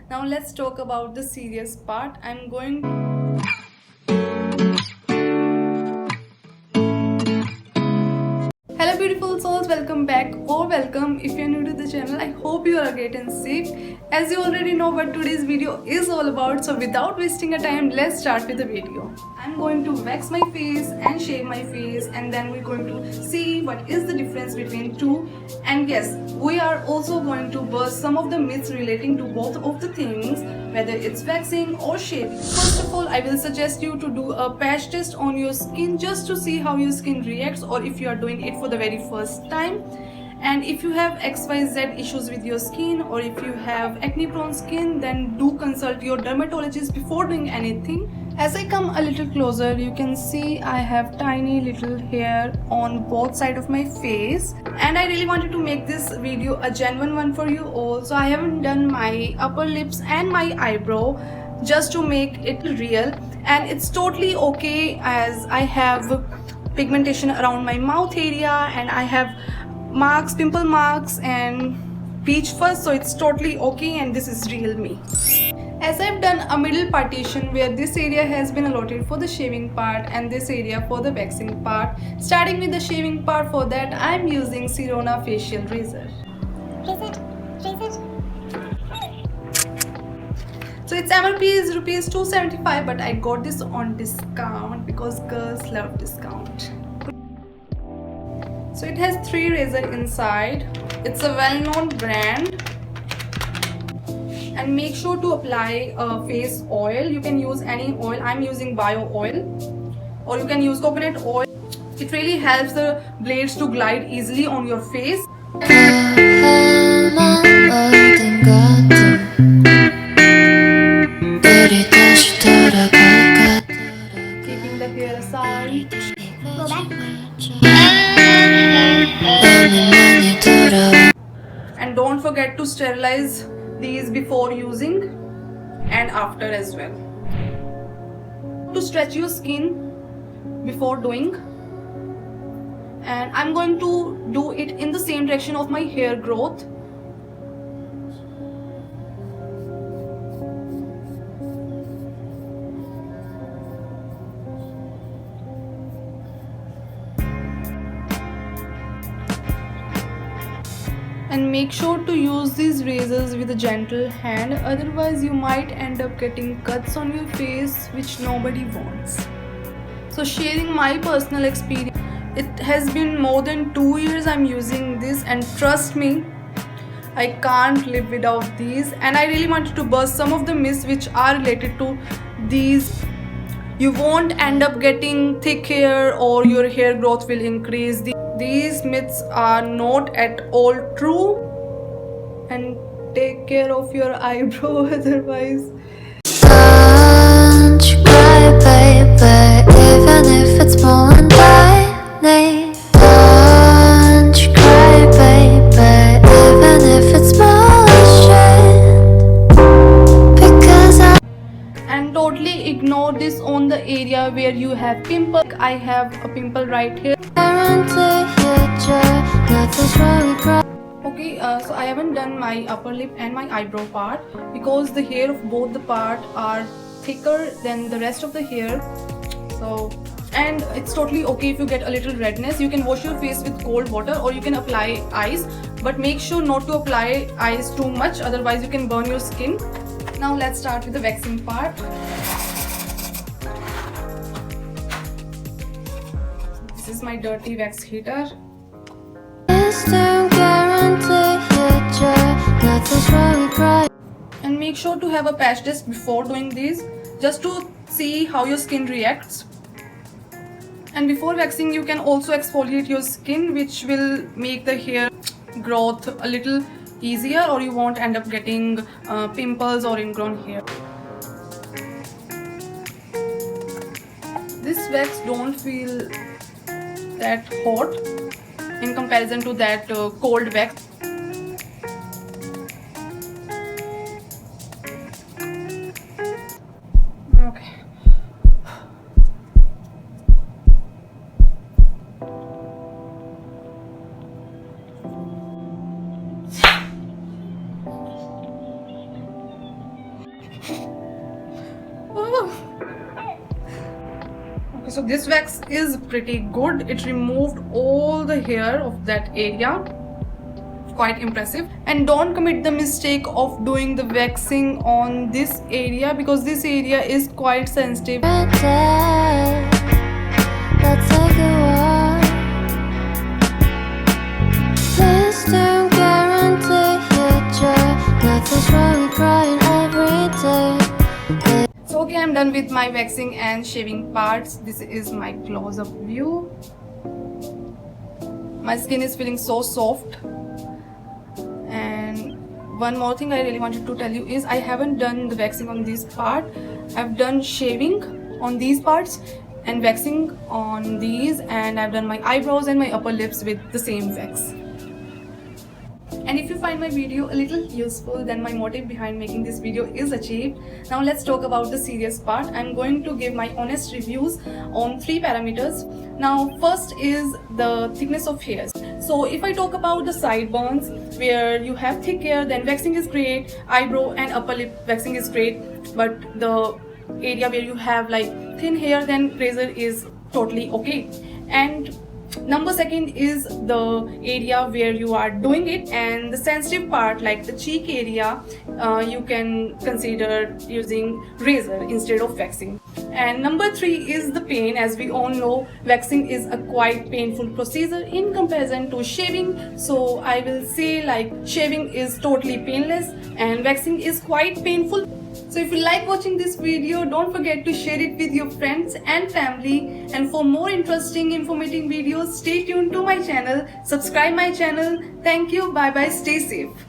Now let's talk about the serious part. I'm going Hello beautiful souls, welcome back or welcome if you're new to the channel. I hope you are great and safe. As you already know what today's video is all about, so without wasting a time, let's start with the video. I'm going to wax my face and shave my face, and then we're going to see what is the difference between two. And yes, we are also going to burst some of the myths relating to both of the things, whether it's waxing or shaving. First of all, I will suggest you to do a patch test on your skin just to see how your skin reacts, or if you are doing it for the very first time. And if you have XYZ issues with your skin, or if you have acne prone skin, then do consult your dermatologist before doing anything. As I come a little closer, you can see I have tiny little hair on both sides of my face, and I really wanted to make this video a genuine one for you all. So I haven't done my upper lips and my eyebrow just to make it real, and it's totally okay as I have pigmentation around my mouth area and I have marks, pimple marks and peach fuzz, so it's totally okay and this is real me. As I've done a middle partition where this area has been allotted for the shaving part and this area for the waxing part. Starting with the shaving part, for that I'm using Sirona facial razor. So its MRP is rupees 275, but I got this on discount because girls love discount. So it has 3 razors inside. It's a well-known brand. And make sure to apply face oil. You can use any oil. I'm using bio oil, or you can use coconut oil. It really helps the blades to glide easily on your face. Keeping the hair aside. Go back. And don't forget to sterilize these before using and after as well. To stretch your skin before doing, and I'm going to do it in the same direction of my hair growth. And make sure to use these razors with a gentle hand, otherwise you might end up getting cuts on your face which nobody wants. So sharing my personal experience, it has been more than 2 years I'm using this, and trust me, I can't live without these. And I really wanted to burst some of the myths which are related to these. You won't end up getting thick hair or your hair growth will increase. These myths are not at all true. And take care of your eyebrow otherwise. Don't you cry, baby, even if it's more tiny. Don't you cry, baby, even if it's more because and totally ignore this on the area where you have pimple. I have a pimple right here. Okay, so I haven't done my upper lip and my eyebrow part because the hair of both the part are thicker than the rest of the hair. So, and it's totally okay if you get a little redness. You can wash your face with cold water or you can apply ice, but make sure not to apply ice too much, otherwise you can burn your skin. Now let's start with the waxing part. This is my dirty wax heater. And make sure to have a patch test before doing these, just to see how your skin reacts. And before waxing, you can also exfoliate your skin, which will make the hair growth a little easier, or you won't end up getting pimples or ingrown hair. This wax don't feel that hot in comparison to that cold wax. Okay. Okay, so this wax is pretty good. It removed all the hair of that area. Quite impressive. And don't commit the mistake of doing the waxing on this area because this area is quite sensitive. Let's take a walk. Please don't guarantee your joy. Nothing's wrong with crying every day. So okay, I'm done with my waxing and shaving parts. This is my close-up view. My skin is feeling so soft. And one more thing I really wanted to tell you is I haven't done the waxing on this part. I've done shaving on these parts and waxing on these, and I've done my eyebrows and my upper lips with the same wax. And if you find my video a little useful, then my motive behind making this video is achieved. Now let's talk about the serious part. I'm going to give my honest reviews on 3 parameters. Now first is the thickness of hairs. So if I talk about the sideburns where you have thick hair, then waxing is great. Eyebrow and upper lip waxing is great. But the area where you have like thin hair, then razor is totally okay. And number second is the area where you are doing it, and the sensitive part like the cheek area, you can consider using razor instead of waxing. And number 3 is the pain. As we all know, waxing is a quite painful procedure in comparison to shaving. So I will say like shaving is totally painless and waxing is quite painful. So if you like watching this video, don't forget to share it with your friends and family. And for more interesting, informative videos, stay tuned to my channel, subscribe my channel. Thank you, bye bye, stay safe.